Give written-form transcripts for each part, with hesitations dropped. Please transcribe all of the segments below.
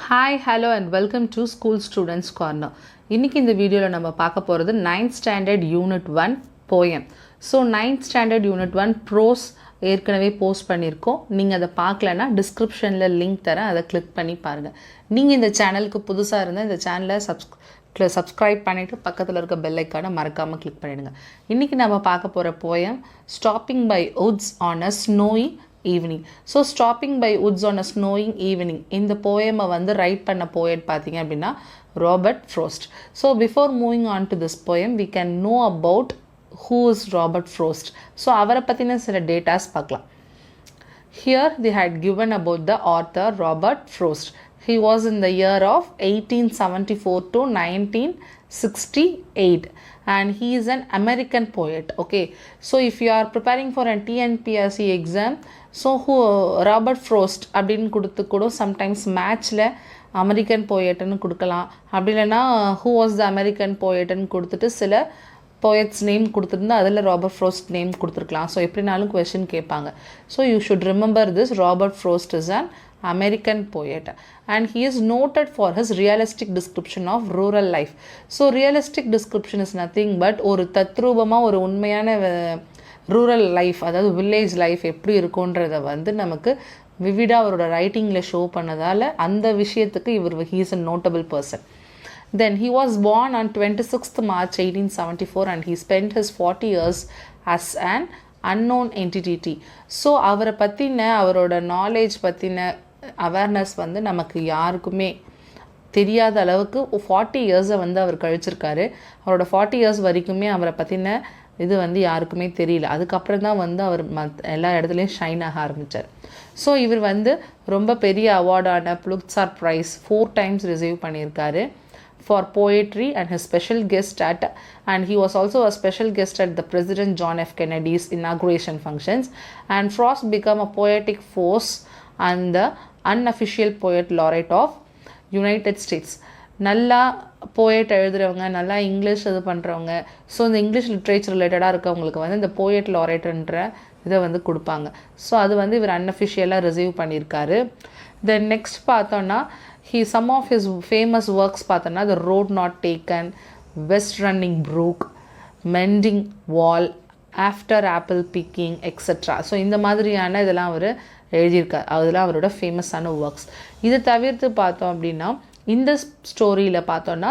Hi hello and welcome to school students corner. இன்றைக்கி இந்த வீடியோவில் நம்ம பார்க்க போகிறது 9th standard unit 1 poem. So 9th standard unit 1 prose ஏற்கனவே போஸ்ட் பண்ணியிருக்கோம். நீங்கள் அதை பார்க்கலன்னா டிஸ்கிரிப்ஷனில் லிங்க் தரேன், அதை கிளிக் பண்ணி பாருங்கள். நீங்கள் இந்த சேனலுக்கு புதுசாக இருந்தால் இந்த சேனலை சப்ஸ்கிரைப் பண்ணிவிட்டு பக்கத்தில் இருக்க பெல் ஐக்கானை மறக்காமல் கிளிக் பண்ணிவிடுங்க. இன்றைக்கி நம்ம பார்க்க போகிற poem stopping by woods on a snowy evening. So stopping by woods on a snowing evening இந்த போயமை வந்து ரைட் பண்ண போயட் பார்த்தீங்க அப்படின்னா Robert Frost. So before moving on to this poem we can know about who is Robert Frost. So அவரை பற்றின சில datas பார்க்கலாம். Here they had given about the author Robert Frost. He was in the year of 1874 to 1968 and he is an American poet. Okay, so if you are preparing for an TNPSC exam, so who Robert Frost அப்படின்னு கொடுத்து கூட sometimes மேட்ச்சில் American போயட்னு கொடுக்கலாம். அப்படி இல்லைன்னா who was the American poetன்னு கொடுத்துட்டு சில poets name கொடுத்துருந்தா அதில் ராபர்ட் ஃப்ரோஸ்ட் நேம் கொடுத்துருக்கலாம். ஸோ எப்படினாலும் கொஷின் கேட்பாங்க. So you should remember this. Robert ஃப்ரோஸ்ட் is an American poet and he is noted for his realistic description of rural life. So realistic description is nothing but ஒரு தத்ரூபமாக ஒரு உண்மையான rural life, அதாவது village life எப்படி இருக்குன்றதை வந்து நமக்கு விவிடாக அவரோட ரைட்டிங்கில் ஷோ பண்ணதால் அந்த விஷயத்துக்கு இவர் he is a notable person. Then he was born on 26th March 1874 and he spent his 40 years as an unknown entity. So அவரை பற்றின அவரோட நாலேஜ் பற்றின அவேர்னஸ் வந்து நமக்கு யாருக்குமே தெரியாத அளவுக்கு 40 இயர்ஸை வந்து அவர் கழிச்சிருக்காரு. அவரோட 40 இயர்ஸ் வரைக்குமே அவரை பற்றின இது வந்து யாருக்குமே தெரியல. அதுக்கப்புறம் தான் வந்து அவர் எல்லா இடத்துலையும் ஷைன் ஆக ஆரம்பித்தார். ஸோ இவர் வந்து ரொம்ப பெரிய அவார்டான புலிட்சர் ப்ரைஸ் 4 times ரிசீவ் பண்ணியிருக்காரு for poetry and his special guest and he was also a special guest at the President John F. Kennedy's inauguration functions. And Frost became a poetic force and the unofficial poet laureate of United States. நல்லா poet எழுதுகிறவங்க, நல்லா English இது பண்ணுறவங்க, so இந்த English literature ரிலேட்டடாக இருக்கவங்களுக்கு வந்து இந்த poet லாரேட்ன்ற இதை வந்து கொடுப்பாங்க. ஸோ அது வந்து இவர் அன்அஃபிஷியலாக ரிசீவ் பண்ணியிருக்காரு. தென் நெக்ஸ்ட் பார்த்தோன்னா some of his famous works பார்த்தோன்னா The Road Not Taken, West Running Brook, Mending Wall, After Apple Picking, etc. So இந்த மாதிரியான இதெல்லாம் அவர் எழுதியிருக்கார். அதெல்லாம் அவரோட ஃபேமஸான ஒர்க்ஸ். இதை தவிர்த்து பார்த்தோம் அப்படின்னா இந்த ஸ்டோரியில் பார்த்தோன்னா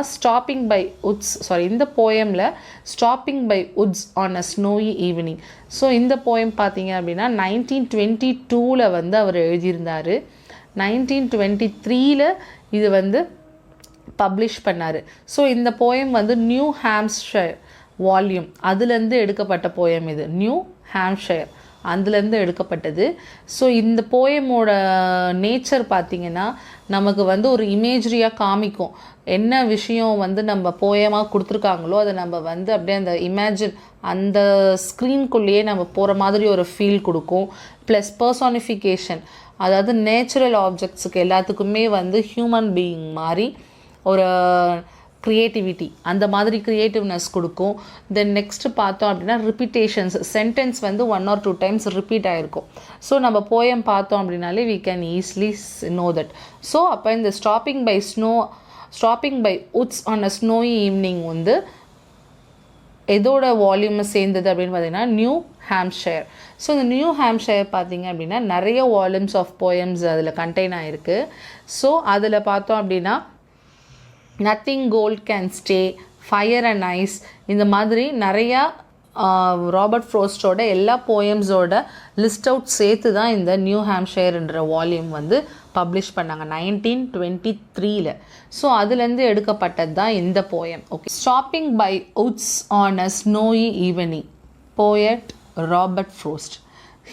இந்த போயமில் stopping by woods on a snowy evening. So இந்த போயம் பார்த்தீங்க அப்படின்னா 1922 வந்து அவர் எழுதியிருந்தார். 1923 இது வந்து பப்ளிஷ் பண்ணார். ஸோ இந்த போயம் வந்து நியூ ஹாம்ப்ஷயர் வால்யூம் அதுலேருந்து எடுக்கப்பட்ட போயம். இது நியூ ஹாம்ப்ஷயர் அதுலேருந்து எடுக்கப்பட்டது. ஸோ இந்த போயமோட நேச்சர் பார்த்திங்கன்னா நமக்கு வந்து ஒரு இமேஜரியாக காமிக்கும். என்ன விஷயம் வந்து நம்ம போயமாக கொடுத்துருக்காங்களோ அதை நம்ம வந்து அப்படியே அந்த அந்த ஸ்க்ரீன்குள்ளேயே நம்ம போகிற மாதிரி ஒரு ஃபீல் கொடுக்கும். ப்ளஸ் பர்சானிஃபிகேஷன், அதாவது நேச்சுரல் ஆப்ஜெக்ட்ஸுக்கு எல்லாத்துக்குமே வந்து ஹியூமன் பீயிங் மாதிரி ஒரு க்ரியேட்டிவிட்டி, அந்த மாதிரி க்ரியேட்டிவ்னஸ் கொடுக்கும். தென் நெக்ஸ்ட்டு பார்த்தோம் அப்படின்னா ரிப்பீட்டேஷன்ஸ், சென்டென்ஸ் வந்து 1 or 2 times ரிப்பீட் ஆகிருக்கும். ஸோ நம்ம போயம் பார்த்தோம் அப்படின்னாலே we can easily know that. So அப்போ இந்த stopping by woods on a snowy evening வந்து எதோட வால்யூமை சேர்ந்தது அப்படின்னு பார்த்தீங்கன்னா நியூ ஹாம்ப்ஷயர். ஸோ இந்த நியூ ஹாம்ப்ஷயர் பார்த்தீங்க அப்படின்னா நிறைய வால்யூம்ஸ் ஆஃப் போயம்ஸ் அதில் கண்டெயின் ஆகிருக்கு. ஸோ அதில் பார்த்தோம் அப்படின்னா nothing gold can stay, fire and ice, இந்த மாதிரி நிறையா ராபர்ட் ஃப்ரோஸ்டோட எல்லா போயம்ஸோட லிஸ்ட் அவுட் சேர்த்து தான் இந்த நியூ ஹாம்ப்ஷயர்ன்ற வால்யூம் வந்து பப்ளிஷ் பண்ணாங்க 1923. ஸோ அதுலேருந்து எடுக்கப்பட்டது தான் இந்த poem. Okay, stopping by woods on a snowy evening, poet Robert Frost.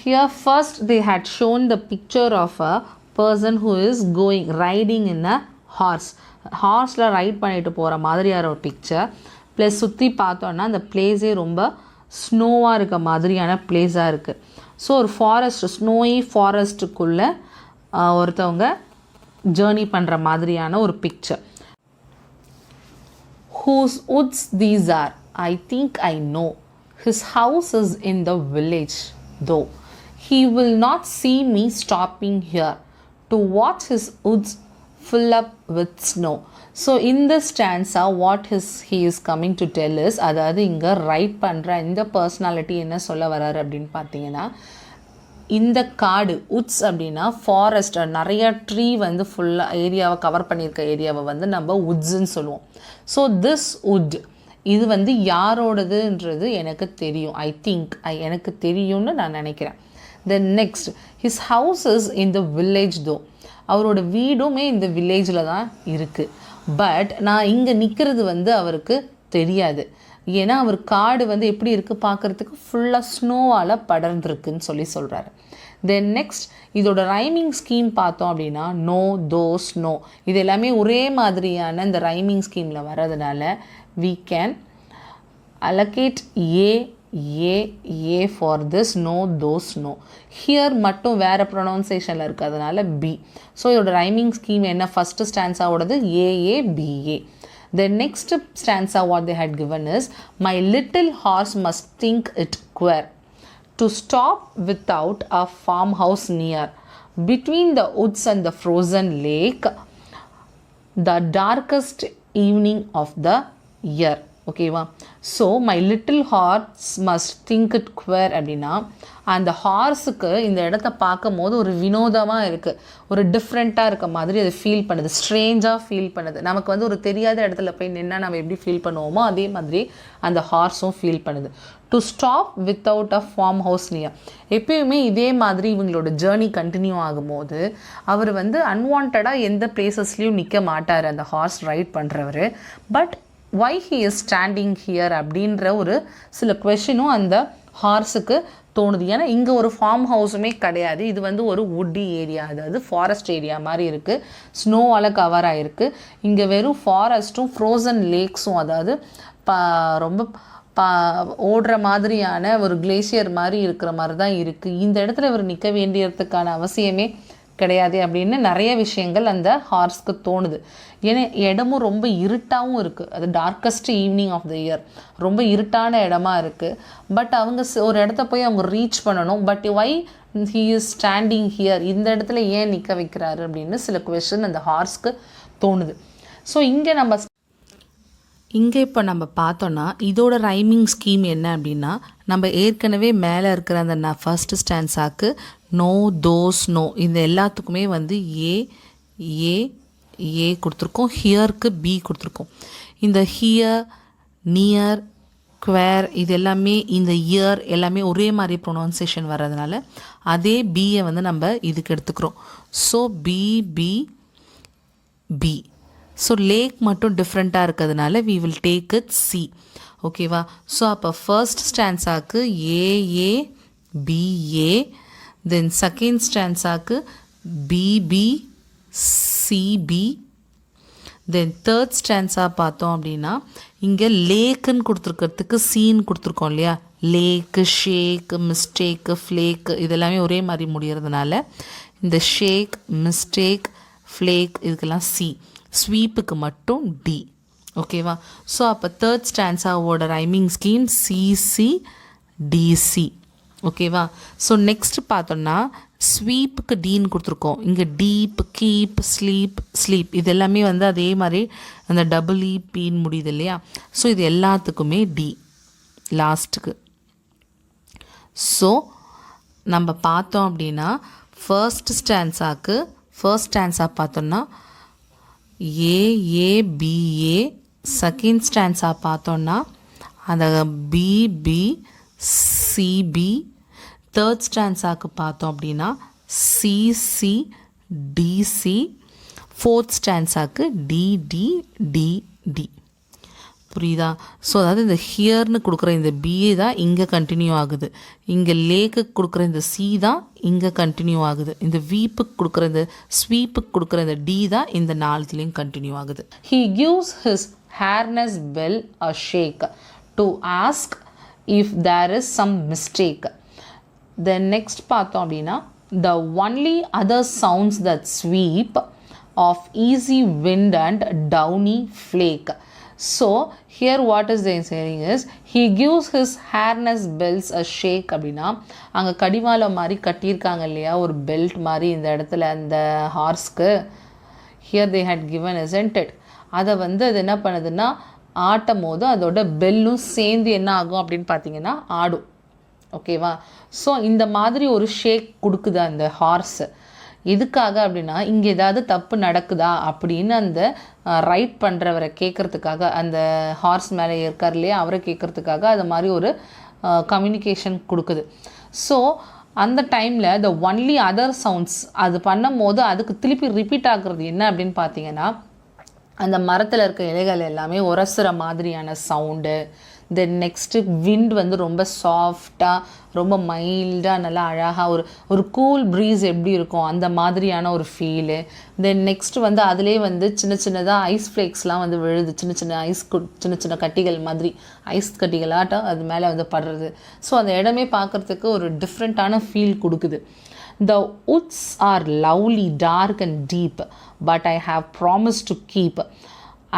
Here first they had shown the picture of a person who is riding in a ஹார்ஸில் ride பண்ணிட்டு போகிற மாதிரியான ஒரு பிக்சர். ப்ளஸ் சுற்றி பார்த்தோன்னா அந்த பிளேஸே ரொம்ப ஸ்னோவாக இருக்க மாதிரியான பிளேஸாக இருக்குது. ஸோ ஒரு ஃபாரஸ்ட், ஸ்னோயி ஃபாரஸ்ட்டுக்குள்ளே ஒருத்தவங்க ஜேர்னி பண்ணுற மாதிரியான ஒரு picture. Whose woods these are? I think I know. His house is in the village, though he will not see me stopping here to watch his woods fill up with snow. So in this stanza what he is coming to tell is, அதாவது இங்கே right பண்ணுற இந்த personality என்ன சொல்ல வராரு அப்படின்னு பார்த்தீங்கன்னா, இந்த காடு உட்ஸ் அப்படின்னா ஃபாரஸ்ட், நிறைய ட்ரீ வந்து ஃபுல்லாக ஏரியாவை கவர் பண்ணியிருக்க ஏரியாவை வந்து நம்ம உட்ஸுன்னு சொல்லுவோம். ஸோ திஸ் உட் இது வந்து யாரோடதுன்றது எனக்கு தெரியும், ஐ திங்க் எனக்கு தெரியும்னு நான் நினைக்கிறேன். Then next, his house is in the village தோ, அவரோட வீடுமே இந்த வில்லேஜில் தான் இருக்குது. பட் நான் இங்கே நிற்கிறது வந்து அவருக்கு தெரியாது, ஏன்னா அவர் காடு வந்து எப்படி இருக்குது பார்க்குறதுக்கு ஃபுல்லாக ஸ்னோவால் படர்ந்துருக்குன்னு சொல்கிறாரு. தென் நெக்ஸ்ட், இதோட ரைமிங் ஸ்கீம் பார்த்தோம் அப்படின்னா நோ, தோ, ஸ்னோ இது எல்லாமே ஒரே மாதிரியான இந்த ரைமிங் ஸ்கீமில் வர்றதுனால we can allocate A for this, no, those, no. Here மட்டும் வேறு ப்ரொனவுன்சேஷனில் இருக்கிறதுனால B. ஸோ இதோட ரைமிங் ஸ்கீம் என்ன, first ஸ்டான்ஸாவோடது AA, BA. The next stanza what they had given is, my little horse must think it queer to stop without a farmhouse near, between the woods and the frozen lake, the darkest evening of the year. ஓகேவா? So my little horse must think it queer அப்படின்னா, அந்த ஹார்ஸுக்கு இந்த இடத்த பார்க்கும் போது ஒரு வினோதமாக இருக்குது, ஒரு டிஃப்ரெண்ட்டாக இருக்க மாதிரி அது ஃபீல் பண்ணுது, ஸ்ட்ரேஞ்சாக ஃபீல் பண்ணுது. நமக்கு வந்து ஒரு தெரியாத இடத்துல போய் நின்னா நம்ம எப்படி ஃபீல் பண்ணுவோமோ அதே மாதிரி அந்த ஹார்ஸும் ஃபீல் பண்ணுது. To stop without a farm house near, எப்பயுமே இதே மாதிரி இவங்களோட ஜேர்னி கண்டினியூ ஆகும்போது அவர் வந்து அன்வான்டாக எந்த பிளேசஸ்லேயும் நிற்க மாட்டார் அந்த ஹார்ஸ் ரைட் பண்ணுறவர். But why he is standing here அப்படின்ற ஒரு சில கொஷினும் அந்த ஹார்ஸுக்கு தோணுது. ஏன்னா இங்கே ஒரு ஃபார்ம் ஹவுஸுமே கிடையாது, இது வந்து ஒரு வுட்டி ஏரியா, அதாவது ஃபாரஸ்ட் ஏரியா மாதிரி இருக்குது, ஸ்னோவால் கவர் ஆகிருக்கு. இங்கே வெறும் ஃபாரஸ்ட்டும் ஃப்ரோசன் லேக்ஸும், அதாவது ரொம்ப ஓடுற மாதிரியான ஒரு கிளேசியர் மாதிரி இருக்கிற மாதிரி தான் இருக்குது. இந்த இடத்துல இவர் நிற்க வேண்டியதுக்கான அவசியமே கிடையாது அப்படின்னு நிறைய விஷயங்கள் அந்த ஹார்ஸ்க்கு தோணுது. ஏன்னா இடமும் ரொம்ப இருட்டாகவும் இருக்குது, அது darkest evening of the year, ரொம்ப இருட்டான இடமா இருக்குது. பட் அவங்க ஒரு இடத்த போய் அவங்க ரீச் பண்ணணும். But why he is standing here, இந்த இடத்துல ஏன் நிற்க வைக்கிறாரு அப்படின்னு சில கொஸ்டின் அந்த ஹார்ஸ்க்கு தோணுது. ஸோ இங்கே இப்போ நம்ம பார்த்தோன்னா இதோட ரைமிங் ஸ்கீம் என்ன அப்படின்னா, நம்ம ஏற்கனவே மேலே இருக்கிற அந்த ஃபர்ஸ்ட் ஸ்டான்ஸாக்கு நோ, தோஸ், நோ இந்த எல்லாத்துக்குமே வந்து ஏ கொடுத்துருக்கோம், ஹியருக்கு பி கொடுத்துருக்கோம். இந்த ஹியர், நியர், குவேர் இது எல்லாமே இந்த இயர் எல்லாமே ஒரே மாதிரி ப்ரொனவுன்சேஷன் வர்றதுனால அதே பியை வந்து நம்ம இதுக்கு எடுத்துக்கிறோம். So B. ஸோ லேக் மட்டும் டிஃப்ரெண்ட்டாக இருக்கிறதுனால we will take it C. ஓகேவா? ஸோ அப்போ ஃபர்ஸ்ட் ஸ்டான்ஸாக்கு AA, BA, தென் செகண்ட் ஸ்டான்ஸாக்கு BB, CB, then third stanza பார்த்தோம் அப்படின்னா இங்கே லேக்குன்னு கொடுத்துருக்கிறதுக்கு சீன் கொடுத்துருக்கோம் இல்லையா, லேக்கு, ஷேக்கு, மிஸ்டேக்கு, ஃப்ளேக்கு இதெல்லாமே ஒரே மாதிரி முடிகிறதுனால இந்த ஷேக், மிஸ்டேக், ஃப்ளேக் இதுக்கெல்லாம் சி, ஸ்வீப்புக்கு மட்டும் டி. ஓகேவா? ஸோ அப்போ தேர்ட் ஸ்டான்ஸாவோட ரைமிங் ஸ்கீம் சிசி டிசி. ஓகேவா? ஸோ நெக்ஸ்ட் பார்த்தோன்னா ஸ்வீப்புக்கு டீன்னு கொடுத்துருக்கோம். இங்கே டீப், கீப், ஸ்லீப் இது எல்லாமே வந்து அதே மாதிரி அந்த டபுள்இபின்னு முடியுது இல்லையா? ஸோ இது எல்லாத்துக்குமே டி லாஸ்ட்டுக்கு. ஸோ நம்ம பார்த்தோம் அப்படின்னா ஃபர்ஸ்ட் ஸ்டான்ஸா பார்த்தோன்னா ஏஏபிஏ, செகண்ட் ஸ்டான்ஸா பார்த்தோன்னா அந்த பிபி, சிபி, தேர்ட் ஸ்டான்ஸாக்கு பார்த்தோம் அப்படின்னா சிசி, டிசி, ஃபோர்த் ஸ்டான்ஸாக்கு டிடிடிடி. புரியுதா? ஸோ அதாவது இந்த ஹியர்னு கொடுக்குற இந்த பிஏ தான் இங்கே கண்டினியூ ஆகுது, இங்கே லேக்குக்கு கொடுக்குற இந்த சி தான் இங்கே கண்டினியூ ஆகுது, இந்த வீப்புக்கு கொடுக்குற இந்த ஸ்வீப்புக்கு கொடுக்குற இந்த டி தான் இந்த நாலுத்துலேயும் கண்டினியூ ஆகுது. He gives his harness bell a shake to ask if there is some mistake. Then next பார்த்தோம் அப்படின்னா the only other sounds that sweep of easy wind and downy flake. So here what is they saying is he gives his harness bells a shake அப்படின்னா அங்கே கடிவாளம் மாதிரி கட்டியிருக்காங்க இல்லையா ஒரு belt மாதிரி இந்த இடத்துல அந்த ஹார்ஸ்க்கு, here they had given, isn't it? அதை வந்து அது என்ன பண்ணுதுன்னா ஆட்டும் போது அதோட பெல்லும் சேர்ந்து என்ன ஆகும் அப்படின்னு பார்த்தீங்கன்னா ஆடும். ஓகேவா? ஸோ இந்த மாதிரி ஒரு ஷேக் கொடுக்குது அந்த ஹார்ஸு. எதுக்காக அப்படின்னா இங்கே ஏதாவது தப்பு நடக்குதா அப்படின்னு அந்த ரைட் பண்ணுறவரை கேட்குறதுக்காக, அந்த ஹார்ஸ் மேலே இருக்கார் இல்லையா அவரை கேட்குறதுக்காக அது மாதிரி ஒரு கம்யூனிகேஷன் கொடுக்குது. ஸோ அந்த டைமில் த ஒன்லி அதர் சவுண்ட்ஸ் அது பண்ணும் போது அதுக்கு திருப்பி ரிப்பீட் ஆகுறது என்ன அப்படின்னு பார்த்தீங்கன்னா அந்த மரத்தில் இருக்க இலைகள் எல்லாமே உரசுற மாதிரியான சவுண்டு. தென் நெக்ஸ்ட்டு விண்ட் வந்து ரொம்ப சாஃப்டாக ரொம்ப மைல்டாக நல்லா அழகாக ஒரு கூல் ப்ரீஸ் எப்படி இருக்கும் அந்த மாதிரியான ஒரு ஃபீலு. தென் நெக்ஸ்ட்டு வந்து அதிலே வந்து சின்ன சின்னதாக ஐஸ் ஃப்ளேக்ஸ்லாம் வந்து விழுது, சின்ன சின்ன சின்ன சின்ன கட்டிகள் மாதிரி ஐஸ் கட்டிகளாட்டம் அது மேலே வந்து படுறது. ஸோ அந்த இடமே பார்க்குறதுக்கு ஒரு டிஃப்ரெண்ட்டான ஃபீல் கொடுக்குது. The woods are lovely, dark and deep, but I have promised to keep,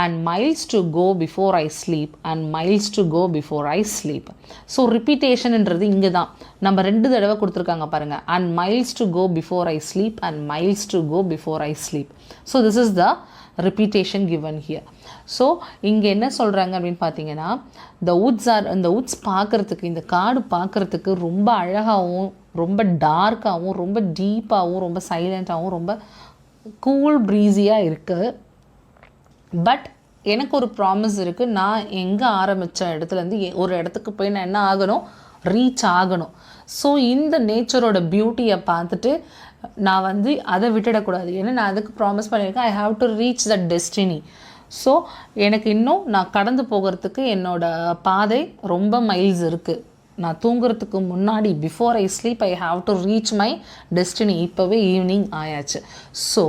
and miles to go before I sleep, and miles to go before I sleep. So repetitionன்றது இங்கே தான் நம்ம 2 தடவை கொடுத்துருக்காங்க பாருங்கள். And miles to go before I sleep, and miles to go before I sleep. So this is the repetition given here. So இங்கே என்ன சொல்கிறாங்க அப்படின்னு பார்த்தீங்கன்னா இந்த வுட்ஸ் பார்க்குறதுக்கு, இந்த காடு பார்க்குறதுக்கு ரொம்ப அழகாகவும் ரொம்ப டார்க்காகவும் ரொம்ப டீப்பாகவும் ரொம்ப சைலண்ட்டாகவும் ரொம்ப கூல் ப்ரீஸியாக இருக்குது. பட் எனக்கு ஒரு ப்ராமிஸ் இருக்குது. நான் எங்கே ஆரம்பித்த இடத்துலேருந்து ஒரு இடத்துக்கு போய் நான் என்ன ஆகணும், ரீச் ஆகணும். ஸோ இந்த நேச்சரோட பியூட்டியை பார்த்துட்டு நான் வந்து அதை விட்டுடக்கூடாது. ஏன்னா நான் அதுக்கு ப்ராமிஸ் பண்ணியிருக்கேன். I have to reach the destiny. So எனக்கு இன்னும் நான் கடந்து போகிறதுக்கு என்னோடய பாதை ரொம்ப மைல்ஸ் இருக்குது. நான் தூங்குறதுக்கு முன்னாடி before I sleep I have to reach my destiny. இப்போவே ஈவினிங் ஆயாச்சு. ஸோ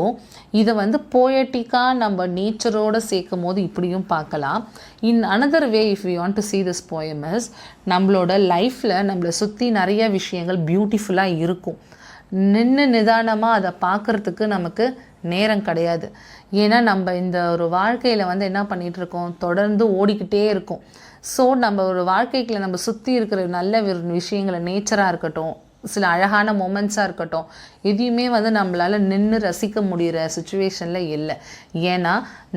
இதை வந்து போயட்டிக்காக நம்ம நேச்சரோடு சேர்க்கும் போது இப்படியும் பார்க்கலாம். In another way if you want to see this poem is, நம்மளோட லைஃப்பில் நம்மளை சுற்றி நிறைய விஷயங்கள் பியூட்டிஃபுல்லாக இருக்கும். நின்று நிதானமாக அதை பார்க்குறதுக்கு நமக்கு நேரம் கிடையாது. ஏன்னா நம்ம இந்த ஒரு வாழ்க்கையில் வந்து என்ன பண்ணிகிட்ருக்கோம், தொடர்ந்து ஓடிக்கிட்டே இருக்கோம். ஸோ நம்ம ஒரு வாழ்க்கைக்குள்ள நம்ம சுற்றி இருக்கிற நல்ல விஷயங்களை, நேச்சராக இருக்கட்டும், சில அழகான மொமெண்ட்ஸாக இருக்கட்டும், எதையுமே வந்து நம்மளால் நின்று ரசிக்க முடிகிற சுச்சுவேஷனில் இல்லை. ஏன்னா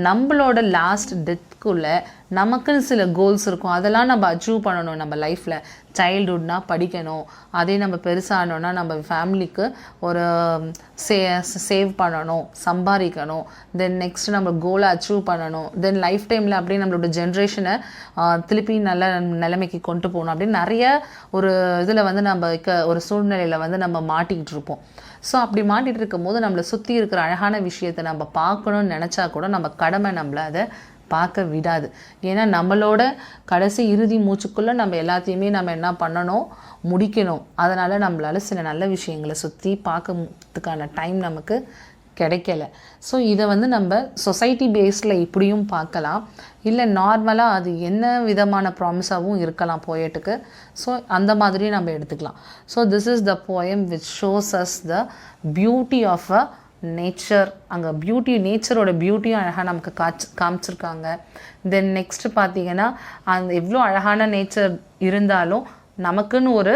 நம்மளோட லாஸ்ட் டெத்துக்குள்ளே நமக்குன்னு சில கோல்ஸ் இருக்கும். அதெல்லாம் நம்ம அச்சீவ் பண்ணணும். நம்ம லைஃப்பில் சைல்டுஹுட்னா படிக்கணும், அதே நம்ம பெருசானோன்னா நம்ம ஃபேமிலிக்கு ஒரு சேவ் பண்ணணும், சம்பாதிக்கணும், தென் நெக்ஸ்ட் நம்ம கோலை அச்சீவ் பண்ணணும், தென் லைஃப் டைமில் அப்படியே நம்மளோட ஜென்ரேஷனை திருப்பி நல்ல நிலைமைக்கு கொண்டு போகணும் அப்படின்னு நிறைய ஒரு இதில் வந்து நம்ம ஒரு சூழ்நிலையில் வந்து நம்ம மாட்டிக்கிட்டு இருப்போம். ஸோ அப்படி மாட்டிகிட்டு இருக்கும் போது நம்மளை சுற்றி இருக்கிற அழகான விஷயத்தை நம்ம பார்க்கணுன்னு நினச்சா கூட நம்ம கடமை நம்மளை அதை பார்க்க விடாது. ஏன்னா நம்மளோட கடைசி இறுதி மூச்சுக்குள்ளே நம்ம எல்லாத்தையுமே நம்ம என்ன பண்ணணும், முடிக்கணும். அதனால் நம்மளால் சில நல்ல விஷயங்களை சுற்றி பார்க்கறதுக்கான டைம் நமக்கு கிடைக்கல. ஸோ இதை வந்து நம்ம சொசைட்டி பேஸில் இப்படியும் பார்க்கலாம், இல்லை நார்மலாக அது என்ன விதமான ப்ராமிஸாகவும் இருக்கலாம் போயட்டுக்கு. ஸோ அந்த மாதிரி நம்ம எடுத்துக்கலாம். So this is the poem which shows us the beauty of a nature. அங்கே நேச்சரோட பியூட்டியும் அழகாக நமக்கு காமிச்சிருக்காங்க. தென் நெக்ஸ்ட்டு பார்த்தீங்கன்னா அந்த எவ்வளோ அழகான நேச்சர் இருந்தாலும் நமக்குன்னு ஒரு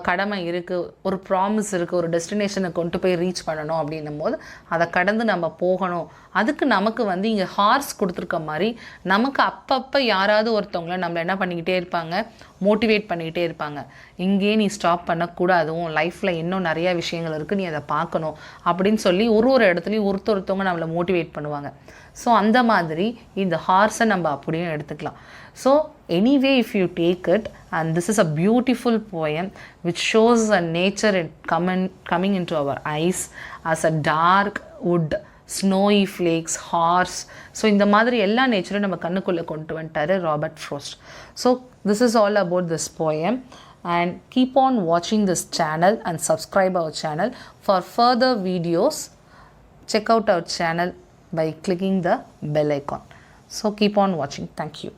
கடமை இருக்குது, ஒரு ப்ராமிஸ் இருக்குது, ஒரு டெஸ்டினேஷனை கொண்டு போய் ரீச் பண்ணணும் அப்படின்னும் போது அதை கடந்து நம்ம போகணும். அதுக்கு நமக்கு வந்து இங்கே ஹார்ஸ் கொடுத்துருக்க மாதிரி நமக்கு அப்பப்போ யாராவது ஒருத்தவங்கள நம்ம என்ன பண்ணிக்கிட்டே இருப்பாங்க, மோட்டிவேட் பண்ணிக்கிட்டே இருப்பாங்க. இங்கேயே நீ ஸ்டாப் பண்ணக்கூடாது, உன் லைஃப்பில் இன்னும் நிறையா விஷயங்கள் இருக்குது, நீ அதை பார்க்கணும் அப்படின்னு சொல்லி ஒரு இடத்துலையும் ஒருத்தவங்க நம்மளை மோட்டிவேட் பண்ணுவாங்க. ஸோ அந்த மாதிரி இந்த ஹார்ஸை நம்ம அப்படியும் எடுத்துக்கலாம். So anyway if you take it, and this is a beautiful poem which shows a nature coming into our eyes as a dark wood, snowy flakes, horse. So இந்த மாதிரி எல்லா நேச்சரும் நம்ம கண்ணுக்குள்ளே கொண்டு வந்துட்டாரு Robert Frost. So this is all about this poem, and keep on watching this channel and subscribe our channel for further videos. Check out our channel by clicking the bell icon. So keep on watching. Thank you.